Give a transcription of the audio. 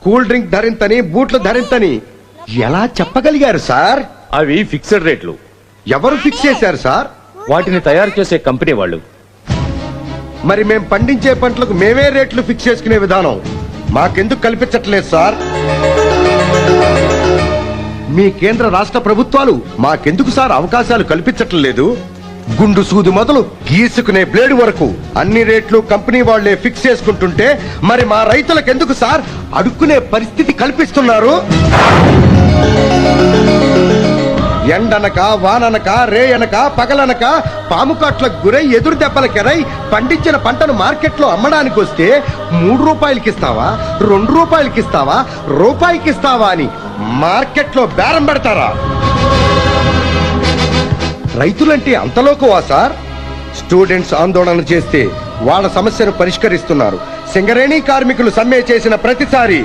Cool drink ధరింతని బూట్లు ధరింతని ఎలా చెప్పగలిగారు sir? అవి ఫిక్స్డ్ రేట్లు. ఎవరు ఫిక్స్ చేశారు సార్? వాటిని తయారు చేసే కంపెనీ వాళ్ళు. మరి మేం పండించే పంటలకు మేమే రేట్లు ఫిక్స్ చేసుకునే విధానం మాకెందుకు కల్పించట్లేదు సార్? మీ కేంద్ర రాష్ట్ర ప్రభుత్వాలు మాకెందుకు సార్ అవకాశాలు కల్పించట్లేదు? గుండు సూది మొదలు గీసుకునే బ్లేడ్ వరకు అన్ని రేట్లు కంపెనీ వాళ్లే ఫిక్స్ చేసుకుంటుంటే మరి మా రైతులకు ఎందుకు సార్ అడుక్కునే పరిస్థితి కల్పిస్తున్నారు? ఎండనక వాననక రేయనక పగలనక పాము కాట్లకు గురై ఎదురు దెబ్బలకెరై పండించిన పంటను మార్కెట్లో అమ్మడానికి వస్తే 3 రూపాయలకి ఇస్తావా, 2 రూపాయలకి ఇస్తావా, రూపాయికి ఇస్తావా అని మార్కెట్లో బేరం పెడతారా? రైతులంటే అంతలోకువా సార్? స్టూడెంట్స్ ఆందోళన చేస్తే వాళ్ళ సమస్యను పరిష్కరిస్తున్నారు. సింగరేణి కార్మికులు సమ్మె చేసిన ప్రతిసారి